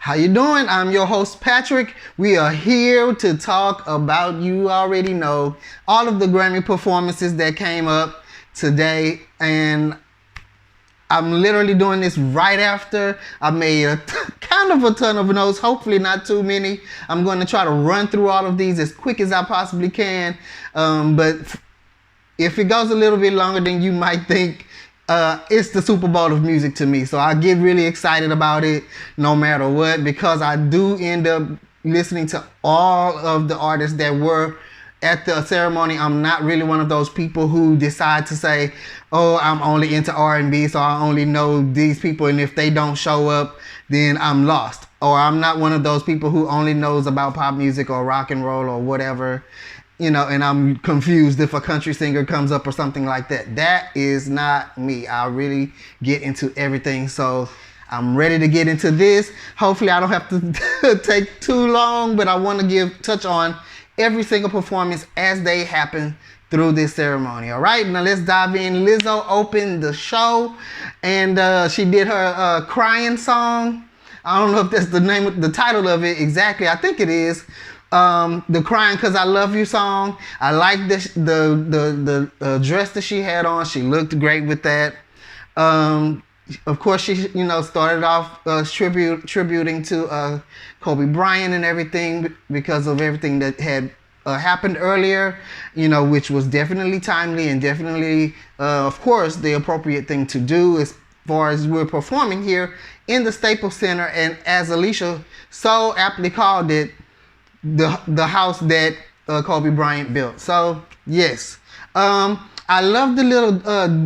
How you doing? I'm your host, Patrick. We are here to talk about, you already know, all of the Grammy performances that came up today. And I'm literally doing this right after I made kind of a ton of notes, hopefully not too many. I'm going to try to run through all of these as quick as I possibly can. But if it goes a little bit longer than you might think, it's the Super Bowl of music to me. So I get really excited about it no matter what, because I do end up listening to all of the artists that were at the ceremony. I'm not really one of those people who decide to say, oh, I'm only into R&B, so I only know these people, and if they don't show up, then I'm lost. Or I'm not one of those people who only knows about pop music or rock and roll or whatever, you know, and I'm confused if a country singer comes up or something like that. That is not me. I really get into everything. So I'm ready to get into this. Hopefully I don't have to take too long, but I want to touch on every single performance as they happen through this ceremony. All right, now let's dive in. Lizzo opened the show, and she did her crying song. I don't know if that's the title of it exactly. I think it is. The Crying 'Cause I Love You song. I like the dress that she had on. She looked great with that. Of course, she started off tributing to Kobe Bryant and everything because of everything that had happened earlier, which was definitely timely and definitely, of course, the appropriate thing to do as far as we're performing here in the Staples Center, and as Alicia so aptly called it, the house that Kobe Bryant built. So yes, I love the little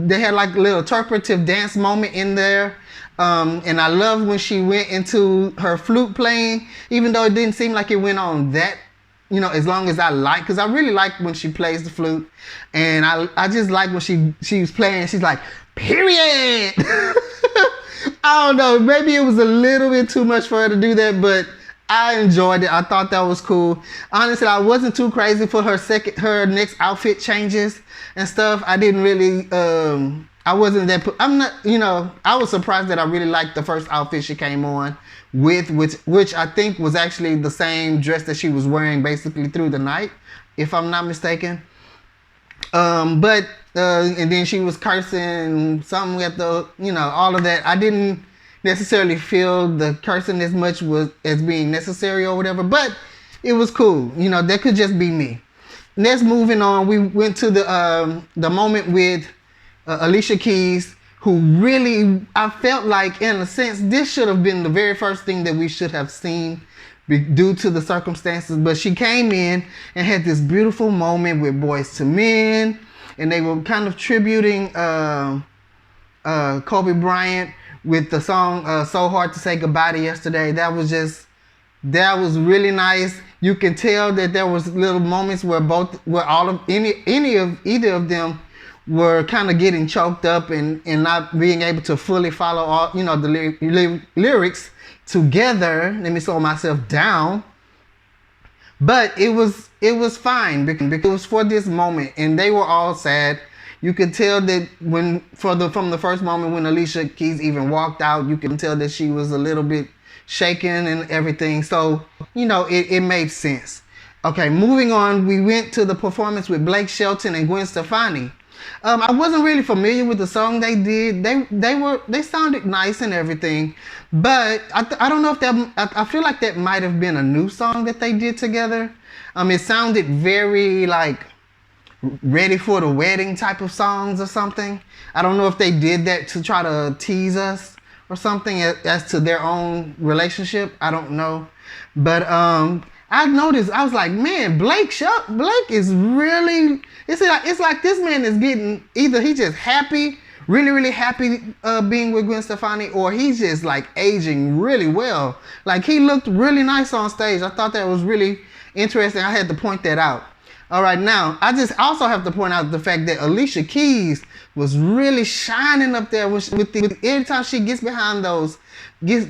they had like a little interpretive dance moment in there, and I love when she went into her flute playing, even though it didn't seem like it went on that as long as I like, because I really like when she plays the flute, and I just like when she was playing, she's like, period. I don't know, maybe it was a little bit too much for her to do that, but I enjoyed it. I thought that was cool. Honestly, I wasn't too crazy for her next outfit changes and stuff. I didn't really, I wasn't that, I'm not, I was surprised that I really liked the first outfit she came on with, which I think was actually the same dress that she was wearing basically through the night, if I'm not mistaken. And then she was cursing something at the, all of that. I didn't necessarily feel the cursing as much as being necessary or whatever, but it was cool. That could just be me. Next, moving on, we went to the moment with Alicia Keys, who really, I felt like, in a sense, this should have been the very first thing that we should have seen due to the circumstances, but she came in and had this beautiful moment with Boyz II Men, and they were kind of tributing Kobe Bryant with the song So Hard to Say Goodbye to Yesterday. That was really nice. You can tell that there was little moments where either of them were kind of getting choked up and not being able to fully follow all the lyrics together. Let me slow myself down. But it was fine because it was for this moment, and they were all sad. You could tell that from the first moment when Alicia Keys even walked out, you can tell that she was a little bit shaken and everything. So, it made sense. Okay, moving on, we went to the performance with Blake Shelton and Gwen Stefani. I wasn't really familiar with the song they did. They sounded nice and everything, but I don't know if I feel like that might have been a new song that they did together. It sounded very like ready for the wedding type of songs or something. I don't know if they did that to try to tease us or something as to their own relationship. I don't know. But I noticed, I was like, man, Blake is really, it's like this man is getting, either he's just happy, really, really happy being with Gwen Stefani, or he's just like aging really well. Like, he looked really nice on stage. I thought that was really interesting. I had to point that out. All right, now, I just also have to point out the fact that Alicia Keys was really shining up there with every time she gets behind those, gets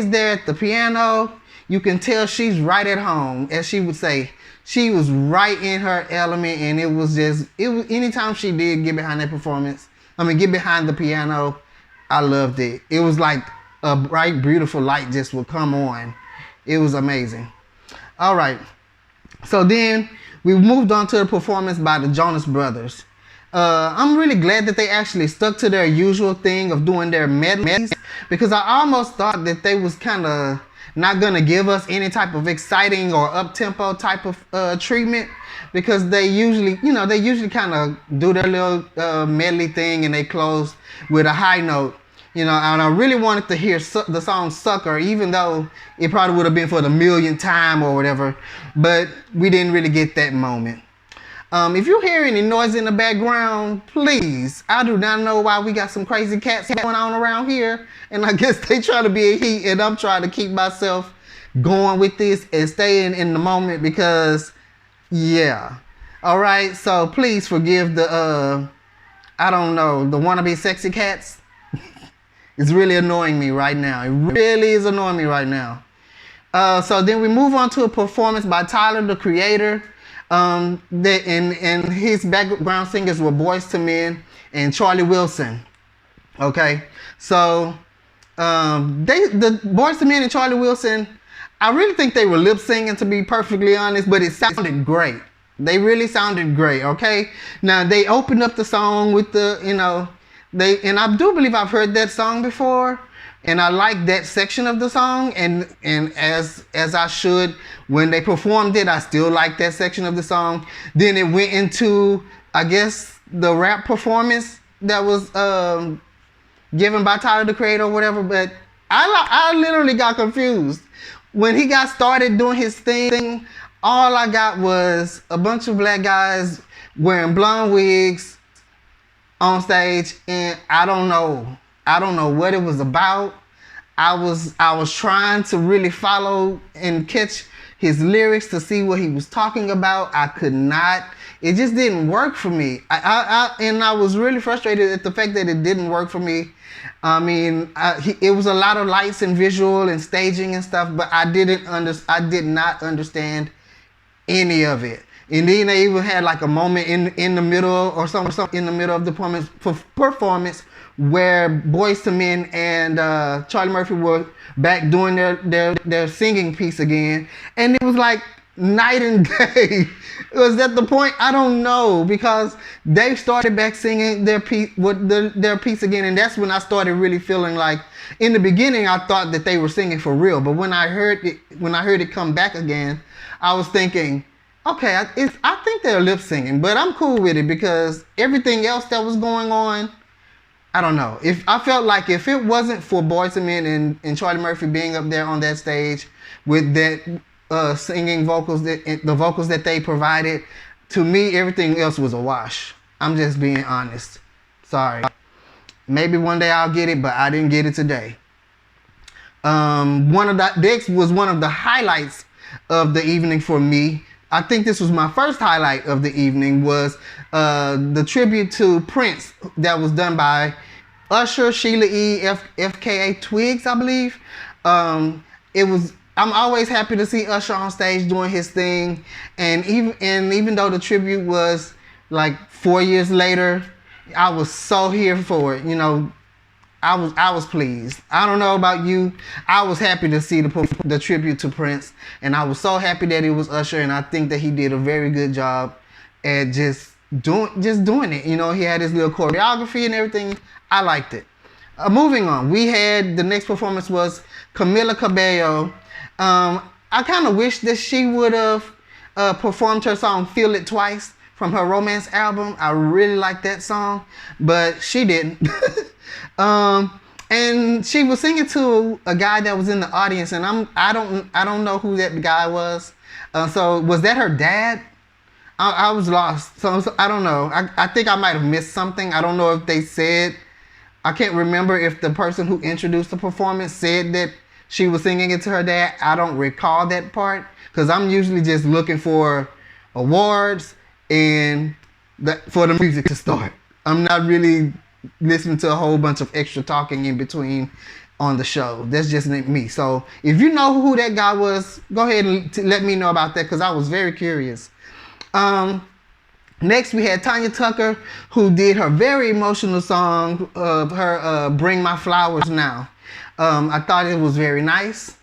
there at the piano, you can tell she's right at home, as she would say. She was right in her element, and it was anytime she did get behind that performance, get behind the piano, I loved it. It was like a bright, beautiful light just would come on. It was amazing. All right. So then we moved on to the performance by the Jonas Brothers. I'm really glad that they actually stuck to their usual thing of doing their medleys, because I almost thought that they was kind of not gonna give us any type of exciting or up-tempo type of treatment, because they usually kind of do their little medley thing and they close with a high note. And I really wanted to hear the song Sucker, even though it probably would have been for the millionth time or whatever, but we didn't really get that moment. If you hear any noise in the background, please, I do not know why we got some crazy cats going on around here, and I guess they try to be a heat, and I'm trying to keep myself going with this and staying in the moment because, yeah. All right, so please forgive the, I don't know, the wannabe sexy cats. It's really annoying me right now. It really is annoying me right now. So then we move on to a performance by Tyler, the Creator. And his background singers were Boyz II Men and Charlie Wilson. Okay, so the Boyz II Men and Charlie Wilson, I really think they were lip singing, to be perfectly honest, but it sounded great. They really sounded great. Okay, now they opened up the song with the, and I do believe I've heard that song before, and I like that section of the song, and as I should. When they performed it, I still like that section of the song. Then it went into, I guess, the rap performance that was given by Tyler, the Creator, or whatever, but I literally got confused. When he got started doing his thing, all I got was a bunch of black guys wearing blonde wigs on stage, and I don't know what it was about. I was trying to really follow and catch his lyrics to see what he was talking about. I could not. It just didn't work for me. And I was really frustrated at the fact that it didn't work for me. I mean, it was a lot of lights and visual and staging and stuff, but I did not understand any of it. And then they even had like a moment in the middle or something in the middle of the performance where Boyz II Men and Charlie Murphy were back doing their singing piece again, and it was like night and day. Was that the point? I don't know, because they started back singing their piece again, and that's when I started really feeling like, in the beginning I thought that they were singing for real, but when I heard it come back again, I was thinking, okay, I think they're lip singing, but I'm cool with it because everything else that was going on, I don't know. I felt like if it wasn't for Boyz II Men and Charlie Murphy being up there on that stage with that singing vocals, the vocals that they provided, to me everything else was a wash. I'm just being honest. Sorry. Maybe one day I'll get it, but I didn't get it today. This was one of the highlights of the evening for me. I think this was my first highlight of the evening, was the tribute to Prince that was done by Usher, Sheila E., FKA Twigs, I believe. I'm always happy to see Usher on stage doing his thing, and even though the tribute was like 4 years later, I was so here for it. I was pleased. I don't know about you. I was happy to see the tribute to Prince, and I was so happy that it was Usher, and I think that he did a very good job at just doing it. He had his little choreography and everything. I liked it. Moving on, the next performance was Camila Cabello. I kind of wish that she would have performed her song Feel It Twice from her Romance album. I really like that song, but she didn't. And she was singing to a guy that was in the audience, and I don't know who that guy was. So was that her dad? I was lost. So I don't know. I think I might have missed something. I don't know if they said. I can't remember if the person who introduced the performance said that she was singing it to her dad. I don't recall that part, because I'm usually just looking for awards and for the music to start. I'm not really listening to a whole bunch of extra talking in between on the show. That's just me. So if you know who that guy was, go ahead and let me know about that, because I was very curious. Next, we had Tanya Tucker, who did her very emotional song of her Bring My Flowers Now. I thought it was very nice,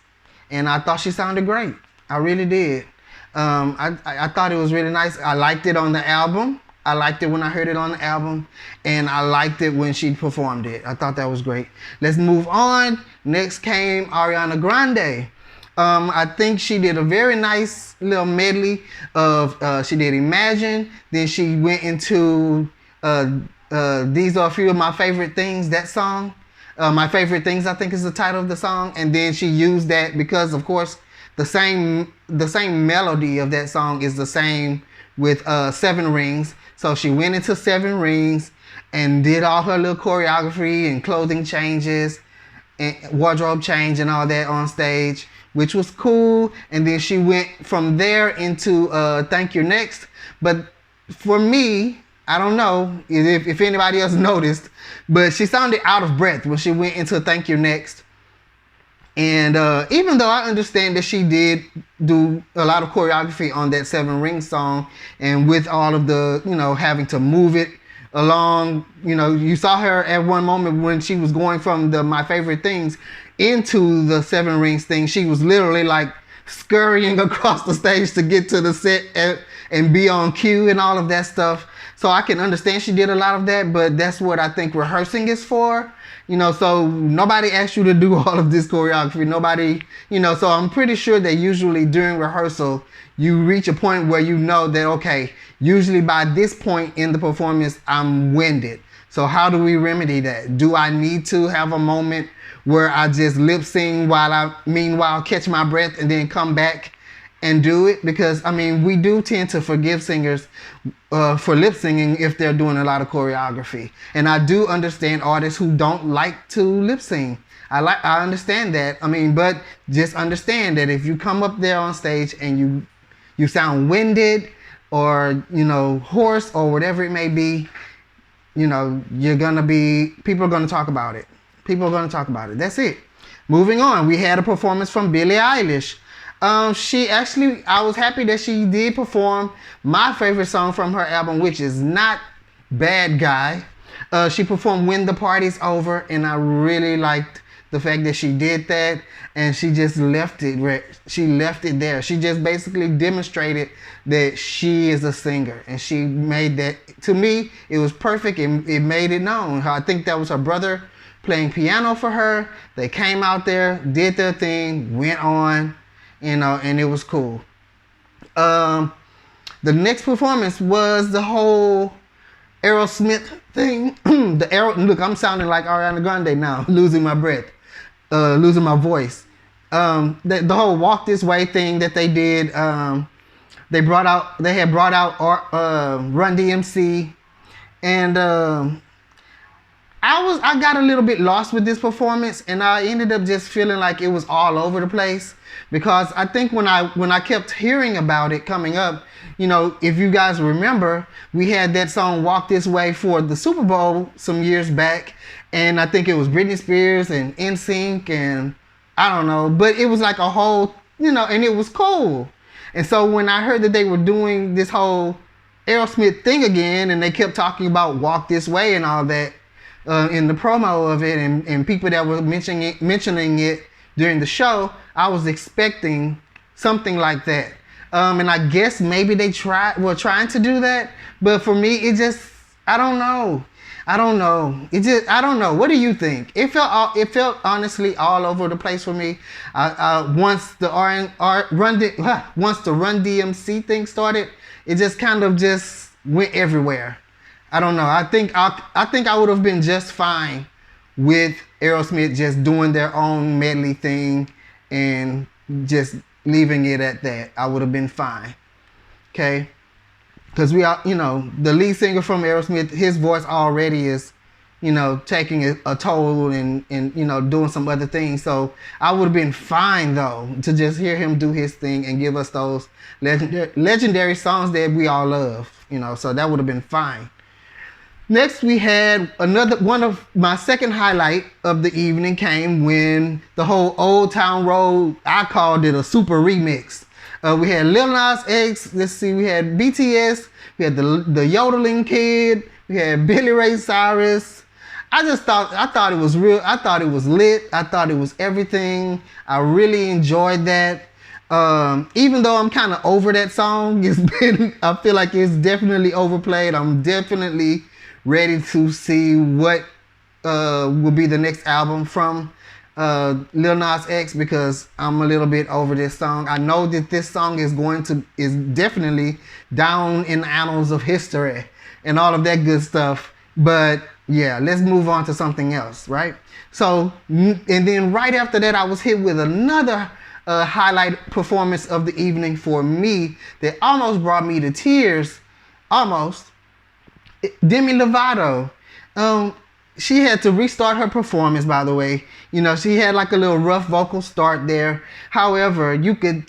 and I thought she sounded great. I really did. I thought it was really nice. I liked it on the album. I liked it when I heard it on the album, and I liked it when she performed it. I thought that was great. Let's move on. Next came Ariana Grande. I think she did a very nice little medley of, she did Imagine, then she went into These Are a Few of My Favorite Things, that song. My Favorite Things, I think, is the title of the song, and then she used that because, of course, the same melody of that song is the same with Seven Rings. So she went into Seven Rings and did all her little choreography and clothing changes and wardrobe change and all that on stage, which was cool. And then she went from there into Thank You Next. But for me, I don't know if anybody else noticed, but she sounded out of breath when she went into Thank You Next. And even though I understand that she did do a lot of choreography on that Seven Rings song, and with all of the, having to move it along, you saw her at one moment when she was going from the My Favorite Things into the Seven Rings thing, she was literally like scurrying across the stage to get to the set and be on cue and all of that stuff. So I can understand she did a lot of that, but that's what I think rehearsing is for. So nobody asked you to do all of this choreography. Nobody, so I'm pretty sure that usually during rehearsal, you reach a point where you know that, okay, usually by this point in the performance, I'm winded. So how do we remedy that? Do I need to have a moment where I just lip sing while I, meanwhile, catch my breath and then come back and do it? Because, we do tend to forgive singers for lip singing if they're doing a lot of choreography. And I do understand artists who don't like to lip sing. I understand that. But just understand that if you come up there on stage and you sound winded or, hoarse or whatever it may be, people are going to talk about it. People are going to talk about it. That's it. Moving on, we had a performance from Billie Eilish. I was happy that she did perform my favorite song from her album, which is not Bad Guy. She performed When the Party's Over, and I really liked the fact that she did that, and she just left it there. She just basically demonstrated that she is a singer, and she made that, to me, it was perfect, and it made it known. I think that was her brother playing piano for her. They came out there, did their thing, went on, and it was cool. The next performance was the whole Aerosmith thing. Look, I'm sounding like Ariana Grande now, losing my breath, losing my voice. The whole Walk This Way thing that they did. They had brought out Run DMC, and I got a little bit lost with this performance, and I ended up just feeling like it was all over the place, because I think when I kept hearing about it coming up, if you guys remember, we had that song Walk This Way for the Super Bowl some years back, and I think it was Britney Spears and NSYNC, and I don't know, but it was like a whole, and it was cool. And so when I heard that they were doing this whole Aerosmith thing again, and they kept talking about Walk This Way and all that, in the promo of it, and people that were mentioning it during the show, I was expecting something like that. And I guess maybe they were trying to do that, but for me, it just, I don't know. I don't know. What do you think? It felt honestly all over the place for me. Once the Run DMC thing started, it just kind of just went everywhere. I don't know. I think I would have been just fine with Aerosmith just doing their own medley thing and just leaving it at that. I would have been fine. Okay? Because we are, the lead singer from Aerosmith, his voice already is, taking a toll and doing some other things. So I would have been fine, though, to just hear him do his thing and give us those legendary songs that we all love, so that would have been fine. Next, we had one of my second highlight of the evening came when the whole Old Town Road, I called it a super remix. We had Lil Nas X, we had BTS, we had the Yodeling Kid, we had Billy Ray Cyrus, I thought it was real. I thought it was lit. I thought it was everything. I really enjoyed that. Even though I'm kind of over that song, I feel like it's definitely overplayed. I'm definitely ready to see what will be the next album from Lil Nas X, because I'm a little bit over this song. I know that this song is definitely down in the annals of history and all of that good stuff. But yeah, let's move on to something else, right? So, and then right after that, I was hit with another highlight performance of the evening for me that almost brought me to tears. Almost. Demi Lovato. She had to restart her performance, by the way. You know, she had like a little rough vocal start there. However, you could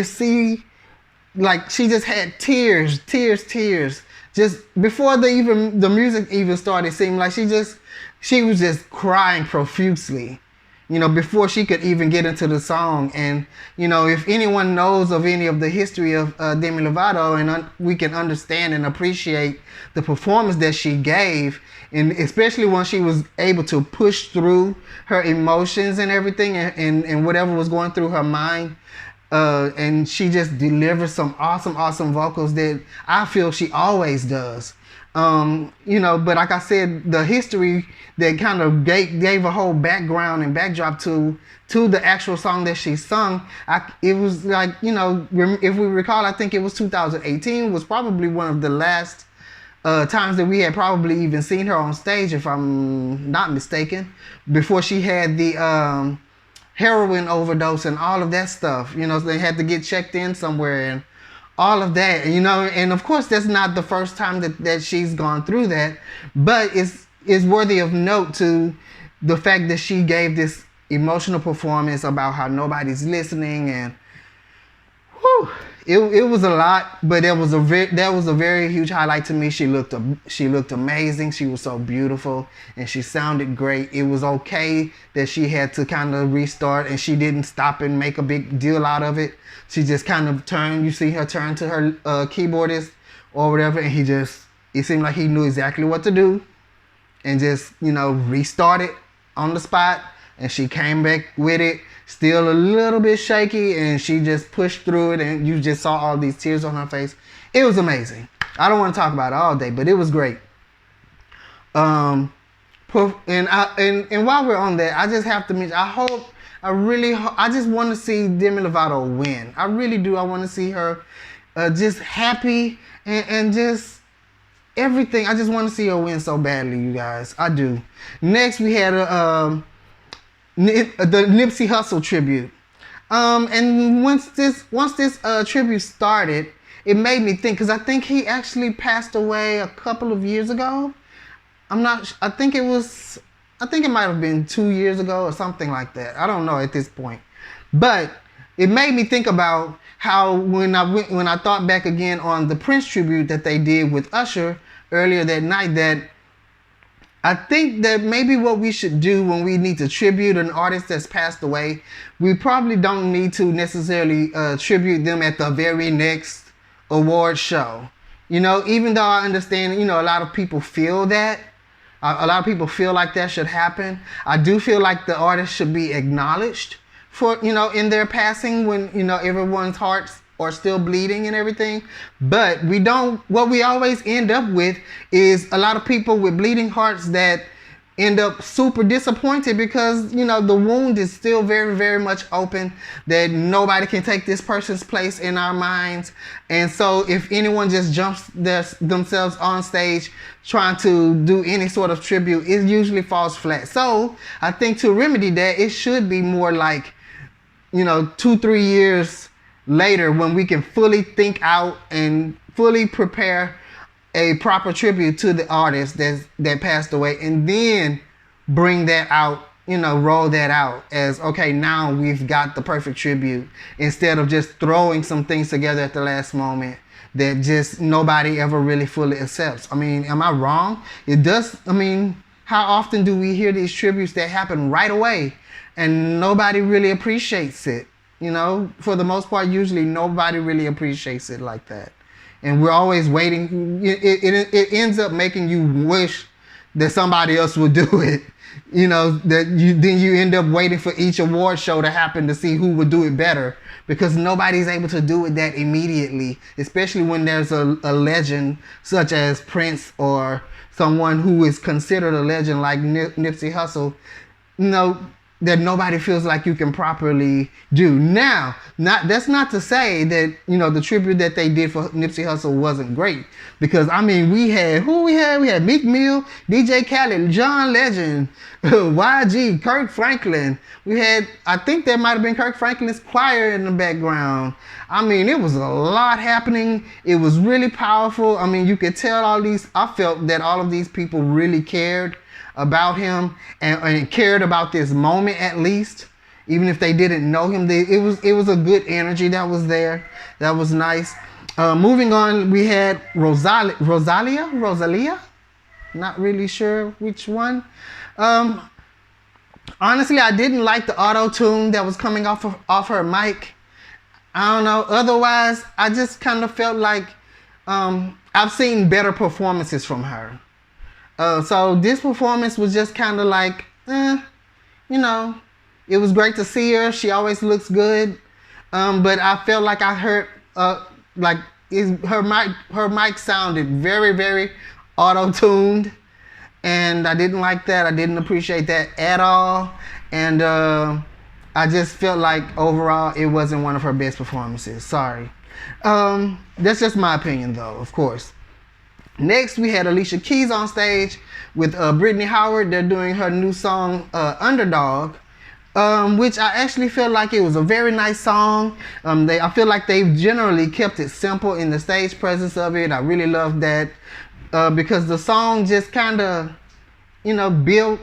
see, like, she just had tears. Just before the music even started, it seemed like she was just crying profusely, you know, before she could even get into the song. And, you know, if anyone knows of any of the history of Demi Lovato, and we can understand and appreciate the performance that she gave, and especially when she was able to push through her emotions and everything, and whatever was going through her mind. And she just delivers some awesome vocals that I feel she always does. You know, but like I said, the history that kind of gave a whole background and backdrop to the actual song that she sung, it was like, you know, if we recall, I think it was 2018 was probably one of the last times that we had probably even seen her on stage, if I'm not mistaken, before she had the heroin overdose and all of that stuff. You know, so they had to get checked in somewhere and all of that, you know. And of course, that's not the first time that she's gone through that, but it's worthy of note to the fact that she gave this emotional performance about how nobody's listening. And whew, it was a lot, but that was a very huge highlight to me. She looked amazing. She was so beautiful, and she sounded great. It was okay that she had to kind of restart, and she didn't stop and make a big deal out of it. She just kind of turned. You see her turn to her keyboardist or whatever, and it seemed like he knew exactly what to do, and just, you know, restarted on the spot. And she came back with it, still a little bit shaky, and she just pushed through it, and you just saw all these tears on her face. It was amazing. I don't want to talk about it all day, but it was great. And while we're on that, I just have to mention, I just want to see Demi Lovato win. I really do. I want to see her just happy and just everything. I just want to see her win so badly, you guys. I do. Next, we had the Nipsey Hussle tribute. And once this tribute started, it made me think, because I think he actually passed away a couple of years ago. I think it might have been 2 years ago or something like that. I don't know at this point. But it made me think about how when I thought back again on the Prince tribute that they did with Usher earlier that night, that I think that maybe what we should do when we need to tribute an artist that's passed away, we probably don't need to necessarily tribute them at the very next award show. You know, even though I understand, you know, a lot of people feel that. A lot of people feel like that should happen. I do feel like the artist should be acknowledged for, you know, in their passing, when, you know, everyone's hearts are still bleeding and everything. But what we always end up with is a lot of people with bleeding hearts that end up super disappointed because, you know, the wound is still very, very much open, that nobody can take this person's place in our minds. And so if anyone just jumps themselves on stage trying to do any sort of tribute, it usually falls flat. So I think to remedy that, it should be more like, you know, 2-3 years later, when we can fully think out and fully prepare a proper tribute to the artist that passed away, and then bring that out, you know, roll that out as, okay, now we've got the perfect tribute, instead of just throwing some things together at the last moment that just nobody ever really fully accepts. I mean, am I wrong? How often do we hear these tributes that happen right away and nobody really appreciates it? You know, for the most part, usually nobody really appreciates it like that. And we're always waiting. It ends up making you wish that somebody else would do it. You know, that you end up waiting for each award show to happen to see who would do it better, because nobody's able to do it that immediately, especially when there's a legend such as Prince or someone who is considered a legend like Nipsey Hussle. You know, that nobody feels like you can properly do. Now, that's not to say that, you know, the tribute that they did for Nipsey Hussle wasn't great. Because, I mean, we had Meek Mill, DJ Khaled, John Legend, YG, Kirk Franklin. We had, I think there might have been Kirk Franklin's choir in the background. I mean, it was a lot happening. It was really powerful. I mean, you could tell I felt that all of these people really cared about him and cared about this moment, at least, even if they didn't know him. It was a good energy that was there. That was nice. Moving on, we had Rosalia, not really sure which one. Honestly, I didn't like the auto-tune that was coming off her mic. I don't know. Otherwise, I just kind of felt like I've seen better performances from her. So this performance was just kind of like, you know, it was great to see her. She always looks good. But I felt like I heard, like her mic sounded very, very auto-tuned. And I didn't like that. I didn't appreciate that at all. And I just felt like overall it wasn't one of her best performances. Sorry. That's just my opinion though, of course. Next, we had Alicia Keys on stage with Brittany Howard. They're doing her new song, Underdog, which I actually feel like it was a very nice song. I feel like they've generally kept it simple in the stage presence of it. I really love that because the song just kind of, you know, built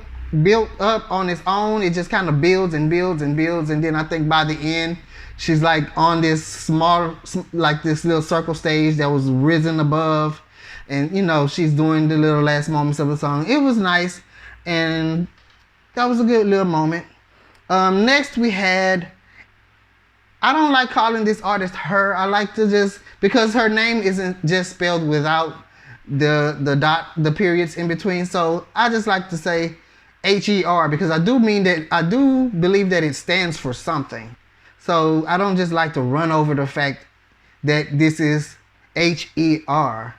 up on its own. It just kind of builds and builds and builds. And then I think by the end, she's like on this small, like this little circle stage that was risen above. And, you know, she's doing the little last moments of the song. It was nice. And that was a good little moment. Next we had, I don't like calling this artist her. I like to just, because her name isn't just spelled without the periods in between. So I just like to say H-E-R, because I do believe that it stands for something. So I don't just like to run over the fact that this is H-E-R.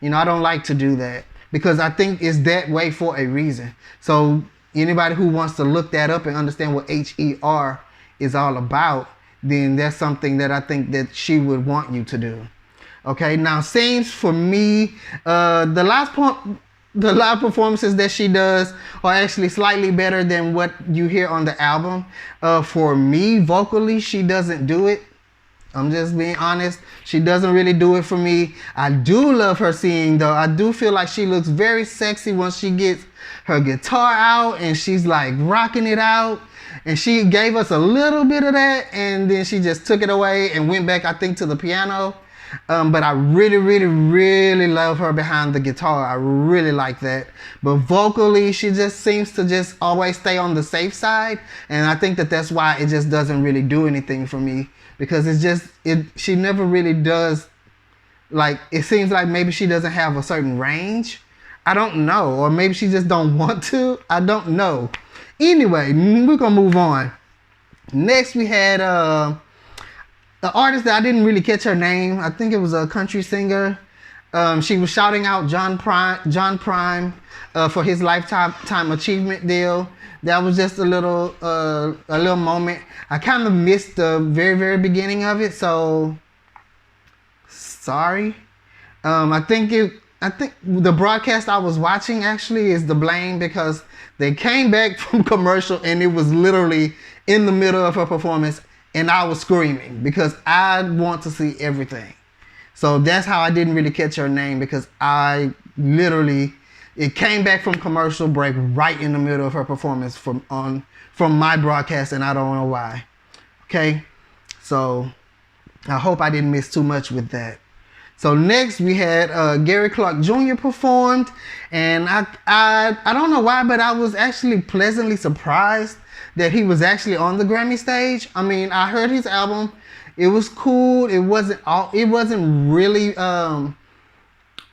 You know, I don't like to do that because I think it's that way for a reason. So anybody who wants to look that up and understand what H-E-R is all about, then that's something that I think that she would want you to do. Okay, now scenes for me, the live performances that she does are actually slightly better than what you hear on the album. For me, vocally, she doesn't do it. I'm just being honest. She doesn't really do it for me. I do love her singing though. I do feel like she looks very sexy once she gets her guitar out and she's like rocking it out. And she gave us a little bit of that and then she just took it away and went back, I think, to the piano. But I really, really, really love her behind the guitar. I really like that. But vocally, she just seems to just always stay on the safe side. And I think that that's why it just doesn't really do anything for me. Because she never really does, like, it seems like maybe she doesn't have a certain range. I don't know. Or maybe she just don't want to. I don't know. Anyway, we're going to move on. Next, we had an artist that I didn't really catch her name. I think it was a country singer. She was shouting out John Prime for his lifetime achievement deal. That was just a little moment. I kind of missed the very, very beginning of it, so sorry. I think the broadcast I was watching actually is the blame, because they came back from commercial and it was literally in the middle of her performance and I was screaming because I want to see everything. So that's how I didn't really catch her name, because it came back from commercial break right in the middle of her performance from my broadcast, and I don't know why. Okay, so I hope I didn't miss too much with that. So next we had Gary Clark Jr. performed, and I don't know why, but I was actually pleasantly surprised that he was actually on the Grammy stage. I mean, I heard his album. It was cool. It wasn't really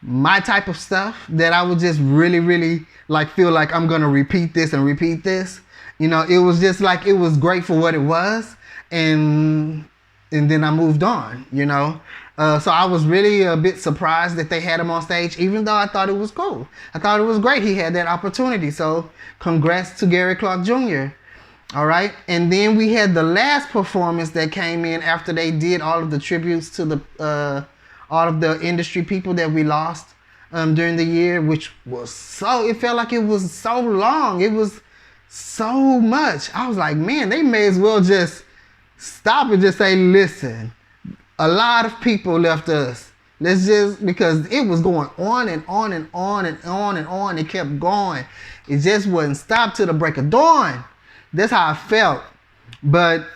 my type of stuff that I would just really, really like feel like I'm gonna repeat this and repeat this. You know, it was just like it was great for what it was, and then I moved on. You know, so I was really a bit surprised that they had him on stage, even though I thought it was cool. I thought it was great he had that opportunity. So congrats to Gary Clark Jr. All right, and then we had the last performance that came in after they did all of the tributes to the all of the industry people that we lost during the year, which was it felt like it was so long. It was so much. I was like, man, they may as well just stop and just say, listen, a lot of people left us. Let's just, because it was going on and on and on and on and on. It kept going. It just wouldn't stop till the break of dawn. That's how I felt. But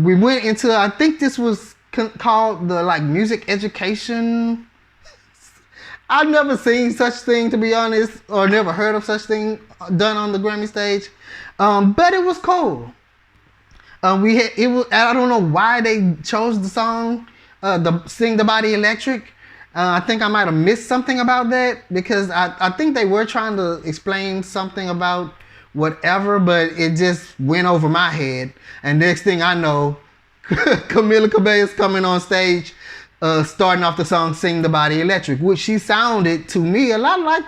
we went into, I think this was called the like music education. I've never seen such thing, to be honest, or never heard of such thing done on the Grammy stage. But it was cool. We had it was. I don't know why they chose the song, the Sing the Body Electric. I think I might have missed something about that, because I think they were trying to explain something about whatever, but it just went over my head. And next thing I know, Camila Cabello's coming on stage, starting off the song Sing the Body Electric, which she sounded to me a lot like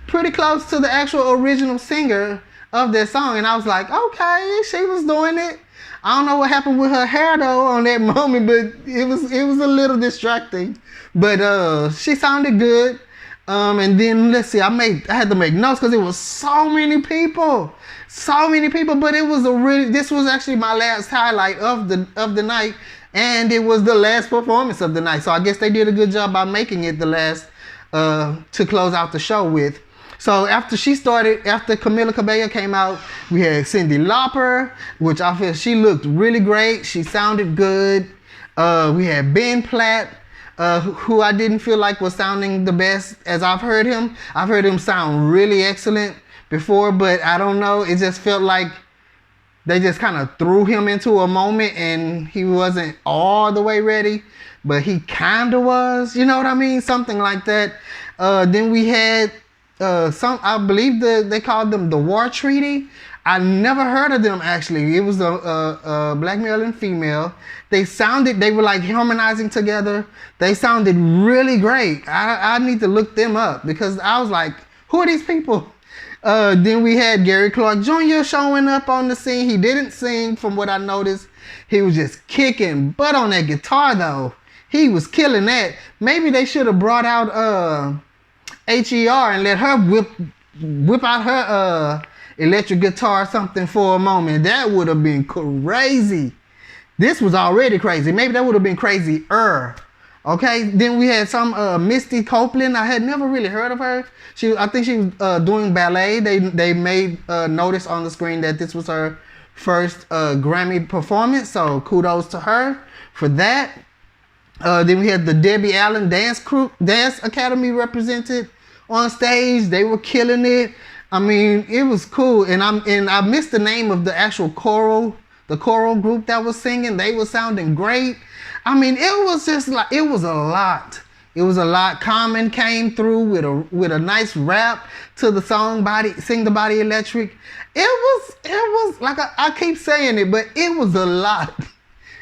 pretty close to the actual original singer of that song. And I was like, okay, she was doing it. I don't know what happened with her hair though on that moment, but it was a little distracting. But she sounded good. And then let's see, I had to make notes because it was so many people. But it was this was actually my last highlight of the night, and it was the last performance of the night. So I guess they did a good job by making it the last to close out the show with. So after Camila Cabello came out, we had Cyndi Lauper, which I feel she looked really great. She sounded good. We had Ben Platt, who I didn't feel like was sounding the best as I've heard him. I've heard him sound really excellent before, but I don't know. It just felt like they just kind of threw him into a moment and he wasn't all the way ready, but he kind of was, you know what I mean? Something like that. Then we had I believe they called them the War Treaty. I never heard of them actually. It was a black male and female. They were like harmonizing together. They sounded really great. I need to look them up because I was like, who are these people? Then we had Gary Clark Jr. showing up on the scene. He didn't sing from what I noticed. He was just kicking butt on that guitar though. He was killing that. Maybe they should have brought out HER and let her whip out her electric guitar or something for a moment. That would have been crazy. This was already crazy. Maybe that would have been crazier. Okay, then we had some Misty Copeland. I had never really heard of her. I think she was doing ballet. They made notice on the screen that this was her first Grammy performance. So kudos to her for that. Then we had the Debbie Allen Dance Academy represented on stage. They were killing it. I mean, it was cool. And I missed the name of the actual the choral group that was singing. They were sounding great. I mean, it was just like, it was a lot. It was a lot. Common came through with a nice rap to the song Sing the Body Electric. It was like, I keep saying it, but it was a lot.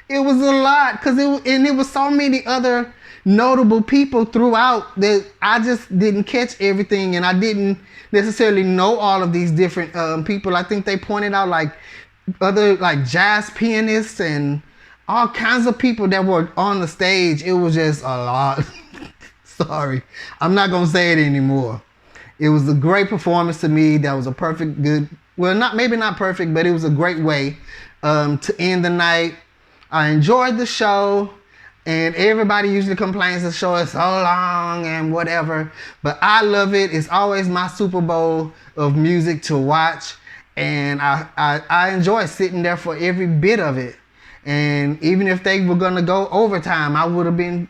It was a lot because it was so many other notable people throughout that I just didn't catch everything, and I didn't necessarily know all of these different people. I think they pointed out like other like jazz pianists and all kinds of people that were on the stage. It was just a lot. Sorry, I'm not gonna say it anymore. It was a great performance to me. That was a maybe not perfect, but it was a great way to end the night. I enjoyed the show, and everybody usually complains the show is so long and whatever, but I love it. It's always my Super Bowl of music to watch, and I enjoy sitting there for every bit of it. And even if they were gonna go overtime, I would have been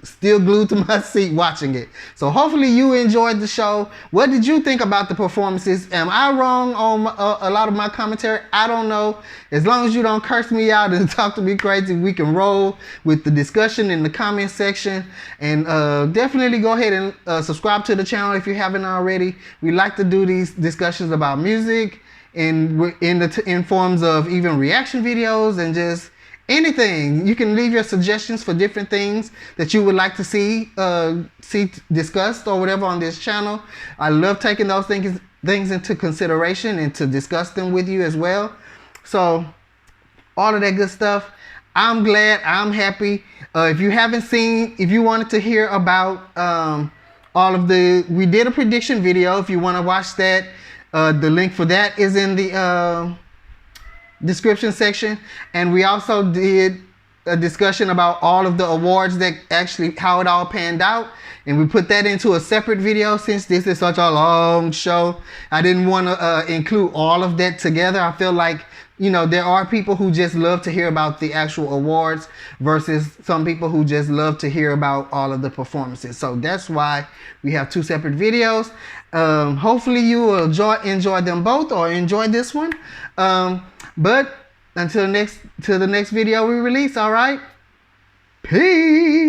still glued to my seat watching it. So hopefully you enjoyed the show. What did you think about the performances? Am I wrong on a lot of my commentary? I don't know. As long as you don't curse me out and talk to me crazy, we can roll with the discussion in the comment section. And definitely go ahead and subscribe to the channel if you haven't already. We like to do these discussions about music in forms of even reaction videos and just anything. You can leave your suggestions for different things that you would like to see discussed or whatever on this channel. I love taking those things into consideration and to discuss them with you as well. So all of that good stuff. I'm glad. I'm happy. If you haven't seen, if you wanted to hear about we did a prediction video. If you want to watch that, the link for that is in the description section. And we also did a discussion about all of the awards, that actually how it all panned out, and we put that into a separate video. Since this is such a long show, I didn't want to include all of that together. I feel like, you know, there are people who just love to hear about the actual awards versus some people who just love to hear about all of the performances. So that's why we have two separate videos. Hopefully you will enjoy them both, or enjoy this one. But until the next video we release, all right? Peace.